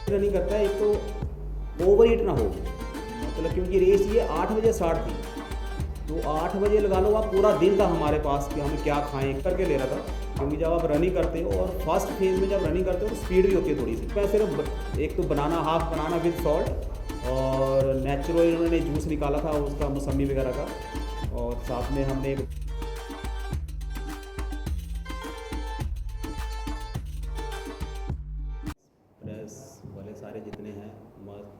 Running करता है, एक तो ओवर ईट ना हो, मतलब क्योंकि रेस ये 8 बजे स्टार्ट थी, तो 8 बजे लगा लो आप, पूरा दिन था हमारे पास कि हमें क्या खाएं करके ले रहा था। क्योंकि जब आप रनिंग करते हो और फर्स्ट फेज़ में जब रनिंग करते हो तो स्पीड भी होती है थोड़ी सी। मैं सिर्फ एक तो बनाना, हाफ बनाना विद सॉल्ट, और नेचुरल उन्होंने जूस निकाला था उसका, मौसमी वगैरह का, और साथ में हमने प्रेस वाले सारे जितने हैं मस्त।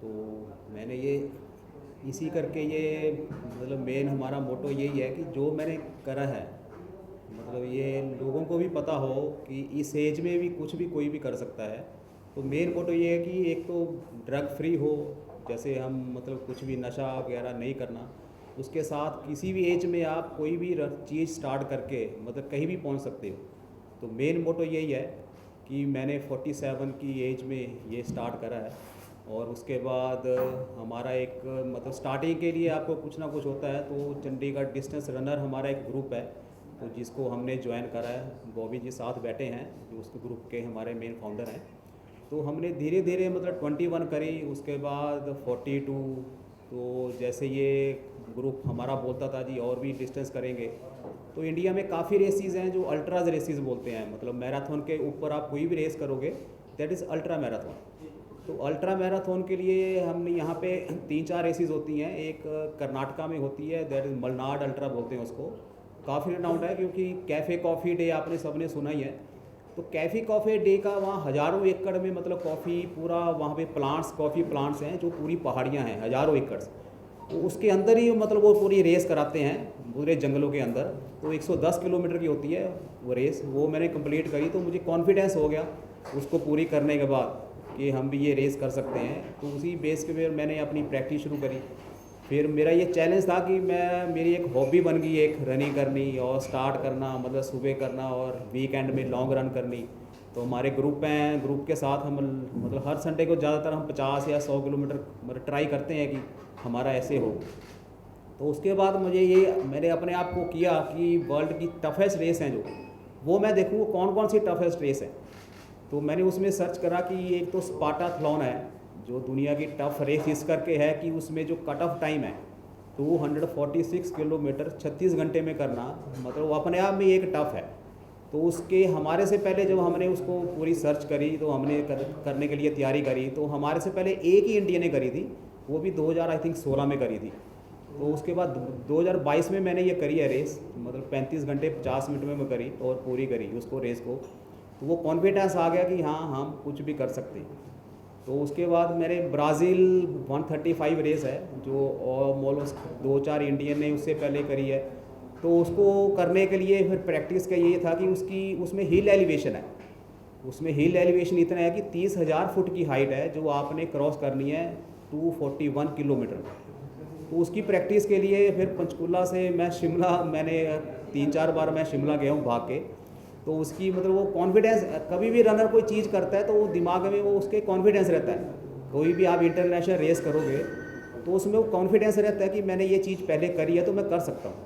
तो मैंने ये इसी करके ये, मतलब मेन हमारा मोटो यही है कि जो मैंने करा है, मतलब ये लोगों को भी पता हो कि इस एज में भी कुछ भी कोई भी कर सकता है। तो मेन मोटो ये है कि एक तो ड्रग फ्री हो, जैसे हम मतलब कुछ भी नशा वगैरह नहीं करना, उसके साथ किसी भी एज में आप कोई भी चीज़ स्टार्ट करके मतलब कहीं भी पहुंच सकते हो। तो मेन मोटो यही है कि मैंने 47 की एज में ये स्टार्ट करा है, और उसके बाद हमारा एक मतलब स्टार्टिंग के लिए आपको कुछ ना कुछ होता है। तो चंडीगढ़ डिस्टेंस रनर हमारा एक ग्रुप है, तो जिसको हमने ज्वाइन करा है, बॉबी जी साथ बैठे हैं जो उस ग्रुप के हमारे मेन फाउंडर हैं। तो हमने धीरे धीरे मतलब 21 करी, उसके बाद 42। तो जैसे ये ग्रुप हमारा बोलता था जी और भी डिस्टेंस करेंगे, तो इंडिया में काफ़ी रेसेस हैं जो अल्ट्राज रेसेस बोलते हैं, मतलब मैराथन के ऊपर आप कोई भी रेस करोगे दैट इज़ अल्ट्रा मैराथन। तो अल्ट्रा मैराथन के लिए हमने यहाँ पे 3-4 रेसेस होती हैं। एक कर्नाटका में होती है, दैट इज़ मलनाड अल्ट्रा बोलते हैं उसको, काफ़ी रिनाउंड है क्योंकि कैफ़े कॉफ़ी डे आपने सबने सुना ही है। तो कैफ़ी कॉफ़ी डे का वहाँ हज़ारों एकड़ में मतलब कॉफ़ी पूरा वहाँ पे प्लांट्स, कॉफ़ी प्लांट्स हैं जो पूरी पहाड़ियाँ हैं हज़ारों एकड़, तो उसके अंदर ही मतलब वो पूरी रेस कराते हैं पूरे जंगलों के अंदर। तो 110 किलोमीटर की होती है वो रेस, वो मैंने कंप्लीट करी, तो मुझे कॉन्फिडेंस हो गया उसको पूरी करने के बाद कि हम भी ये रेस कर सकते हैं। तो उसी बेस पे फिर मैंने अपनी प्रैक्टिस शुरू करी। फिर मेरा ये चैलेंज था कि मेरी एक हॉबी बन गई एक रनिंग करनी और स्टार्ट करना, मतलब सुबह करना और वीकेंड में लॉन्ग रन करनी। तो हमारे ग्रुप हैं, ग्रुप के साथ हम मतलब हर संडे को ज़्यादातर हम 50 या 100 किलोमीटर मतलब ट्राई करते हैं कि हमारा ऐसे हो। तो उसके बाद मुझे ये मैंने अपने आप को किया कि वर्ल्ड की टफेस्ट रेस हैं जो, वो मैं देखूँ कौन कौन सी टफेस्ट रेस है। तो मैंने उसमें सर्च करा कि एक तो स्पार्टाथलॉन है जो दुनिया की टफ रेस इस करके है कि उसमें जो कट ऑफ टाइम है 246 किलोमीटर 36 घंटे में करना, मतलब वो अपने आप में एक टफ है। तो उसके हमारे से पहले जब हमने उसको पूरी सर्च करी तो हमने करने के लिए तैयारी करी, तो हमारे से पहले एक ही इंडिया ने करी थी, वो भी 2016 में करी थी। तो उसके बाद 2022 में मैंने ये करी है रेस, मतलब 35 घंटे 50 मिनट में मैं करी और पूरी करी उसको रेस को। तो वो कॉन्फिडेंस आ गया कि हाँ हम कुछ भी कर सकते हैं। तो उसके बाद मेरे ब्राज़ील 135 रेस है जो ऑलमोस्ट 2-4 इंडियन ने उससे पहले करी है। तो उसको करने के लिए फिर प्रैक्टिस का ये था कि उसमें हिल एलिवेशन है, उसमें हिल एलिवेशन इतना है कि 30,000 फुट की हाइट है जो आपने क्रॉस करनी है 241 किलोमीटर। तो उसकी प्रैक्टिस के लिए फिर पंचकुला से मैं शिमला, मैंने 3-4 बार मैं शिमला गया हूँ भाग के। तो उसकी मतलब वो कॉन्फिडेंस, कभी भी रनर कोई चीज़ करता है तो वो दिमाग में वो उसके कॉन्फिडेंस रहता है। कोई भी आप इंटरनेशनल रेस करोगे तो उसमें वो कॉन्फिडेंस रहता है कि मैंने ये चीज़ पहले करी है तो मैं कर सकता हूँ।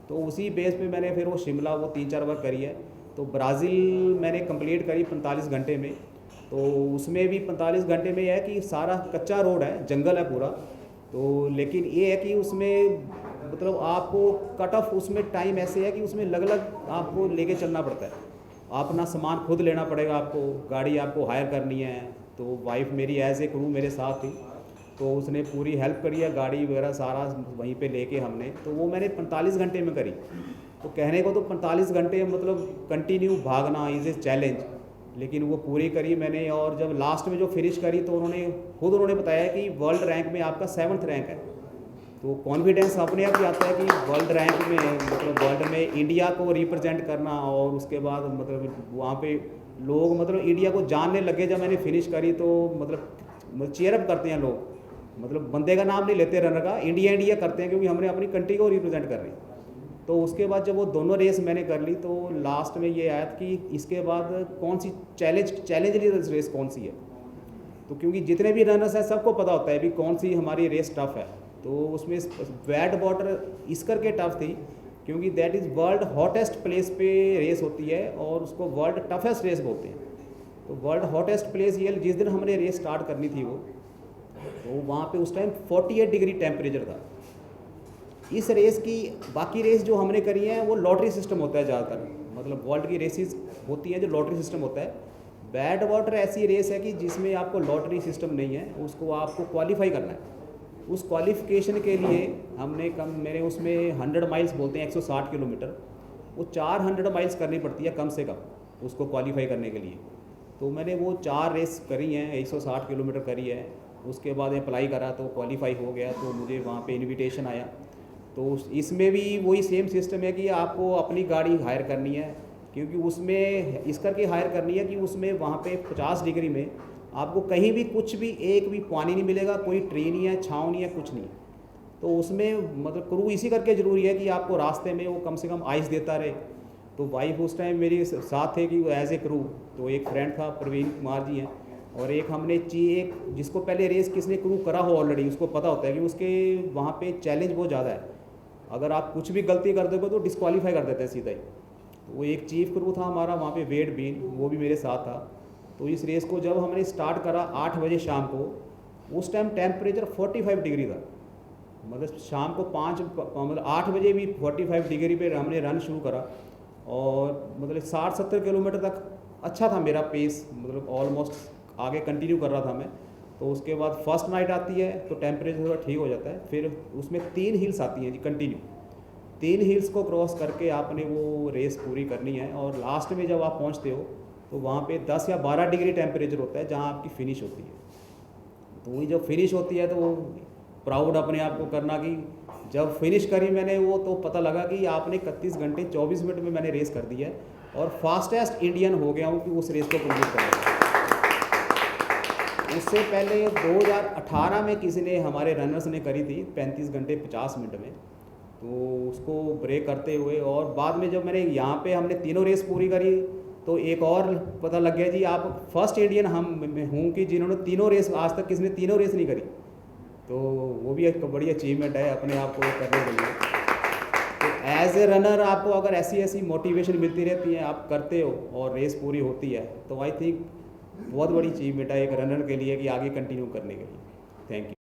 तो उसी बेस पे मैंने फिर वो शिमला वो 3-4 बार करी है। तो ब्राज़ील मैंने कंप्लीट करी 45 घंटे में। तो उसमें भी 45 घंटे में यह है कि सारा कच्चा रोड है, जंगल है पूरा। तो लेकिन ये है कि उसमें मतलब आपको कट ऑफ उसमें टाइम ऐसे है कि उसमें अलग अलग आपको लेके चलना पड़ता है, अपना सामान खुद लेना पड़ेगा आपको, गाड़ी आपको हायर करनी है। तो वाइफ मेरी एज ए क्रू मेरे साथ थी, तो उसने पूरी हेल्प करी है, गाड़ी वगैरह सारा वहीं पे लेके हमने। तो वो मैंने 45 घंटे में करी। तो कहने को तो 45 घंटे मतलब कंटिन्यू भागना इज़ ए चैलेंज, लेकिन वो पूरी करी मैंने। और जब लास्ट में जो फिनिश करी तो उन्होंने बताया कि वर्ल्ड रैंक में आपका 7th रैंक है। तो कॉन्फिडेंस अपने आप ही आता है कि वर्ल्ड रैंक में मतलब वर्ल्ड में इंडिया को रिप्रेजेंट करना। और उसके बाद मतलब वहाँ पे लोग मतलब इंडिया को जानने लगे जब मैंने फिनिश करी, तो मतलब चीयरअप करते हैं लोग, मतलब बंदे का नाम नहीं लेते रनर का, इंडिया इंडिया करते हैं क्योंकि हमने अपनी कंट्री को रिप्रेजेंट कर रही। तो उसके बाद जब वो दोनों रेस मैंने कर ली तो लास्ट में ये आया कि इसके बाद कौन सी चैलेंज रेस कौन सी है। तो क्योंकि जितने भी रनर्स हैं सबको पता होता है भी कौन सी हमारी रेस टफ है। तो उसमें वेट वाटर इस करके टफ थी क्योंकि that is world hottest place पे रेस होती है और उसको वर्ल्ड टफेस्ट रेस बोलते हैं। तो वर्ल्ड हॉटेस्ट प्लेस ये जिस दिन हमने रेस स्टार्ट करनी थी वो, तो वहाँ पे उस टाइम 48 डिग्री टेम्परेचर था। इस रेस की बाकी रेस जो हमने करी हैं वो लॉटरी सिस्टम होता है ज़्यादातर, मतलब वर्ल्ड की रेसेस होती हैं जो लॉटरी सिस्टम होता है। बैड वाटर ऐसी रेस है कि जिसमें आपको लॉटरी सिस्टम नहीं है, उसको आपको क्वालिफाई करना है। उस क्वालिफिकेशन के लिए हमने मेरे उसमें 100 माइल्स बोलते हैं 160 किलोमीटर, वो 400 माइल्स करनी पड़ती है कम से कम उसको क्वालिफाई करने के लिए। तो मैंने वो 4 रेस करी हैं, 160 किलोमीटर करी है। उसके बाद अप्लाई करा तो क्वालिफाई हो गया, तो मुझे वहाँ पे इनविटेशन आया। तो इसमें भी वही सेम सिस्टम है कि आपको अपनी गाड़ी हायर करनी है, क्योंकि उसमें इस करके हायर करनी है कि उसमें वहाँ पे 50 डिग्री में आपको कहीं भी कुछ भी एक भी पानी नहीं मिलेगा, कोई ट्री नहीं है, छाँव नहीं है, कुछ नहीं। तो उसमें मतलब क्रू इसी करके ज़रूरी है कि आपको रास्ते में वो कम से कम आइस देता रहे। तो वाइफ उस टाइम मेरे साथ थे कि वो एज ए क्रू, तो एक फ्रेंड था प्रवीण कुमार जी हैं, और एक हमने एक जिसको पहले रेस किसने क्रू करा हो ऑलरेडी, उसको पता होता है कि उसके वहाँ पे चैलेंज बहुत ज़्यादा है। अगर आप कुछ भी गलती कर दोगे तो डिस्क्वालीफाई कर देते हैं सीधा ही। तो वो एक चीफ क्रू था हमारा वहाँ पे, वेड बीन, वो भी मेरे साथ था। तो इस रेस को जब हमने स्टार्ट करा 8 बजे शाम को, उस टाइम टेम्परेचर 45 डिग्री था। मतलब शाम को 8 बजे भी 45 डिग्री पे हमने रन शुरू करा, और मतलब 60-70 किलोमीटर तक अच्छा था मेरा पेस, मतलब ऑलमोस्ट आगे कंटिन्यू कर रहा था मैं। तो उसके बाद फर्स्ट नाइट आती है तो टेम्परेचर थोड़ा ठीक हो जाता है, फिर उसमें 3 हिल्स आती हैं जी कंटिन्यू। 3 हिल्स को क्रॉस करके आपने वो रेस पूरी करनी है, और लास्ट में जब आप पहुंचते हो तो वहाँ पे 10 या 12 डिग्री टेम्परेचर होता है जहाँ आपकी फ़िनिश होती है। तो वही जब फिनिश होती है तो प्राउड अपने आप को करना कि जब फिनिश करी मैंने वो, तो पता लगा कि आपने 31 घंटे 24 मिनट में मैंने रेस कर दी है, और फास्टेस्ट इंडियन हो गया हूँ कि उस रेस को कंप्लीट कर। उससे पहले 2018 में किसी ने, हमारे रनर्स ने करी थी 35 घंटे 50 मिनट में, तो उसको ब्रेक करते हुए, और बाद में जब मैंने यहाँ पे हमने तीनों रेस पूरी करी तो एक और पता लग गया जी आप फर्स्ट इंडियन हूँ कि जिन्होंने तीनों रेस, आज तक किसी ने तीनों रेस नहीं करी। तो वो भी एक बड़ी अचीवमेंट है अपने आप को करने के लिए। तो एज ए रनर आपको अगर ऐसी ऐसी मोटिवेशन मिलती रहती है, आप करते हो और रेस पूरी होती है, तो आई थिंक बहुत बड़ी अचीवमेंट है एक रनर के लिए कि आगे कंटिन्यू करने के लिए। Thank you.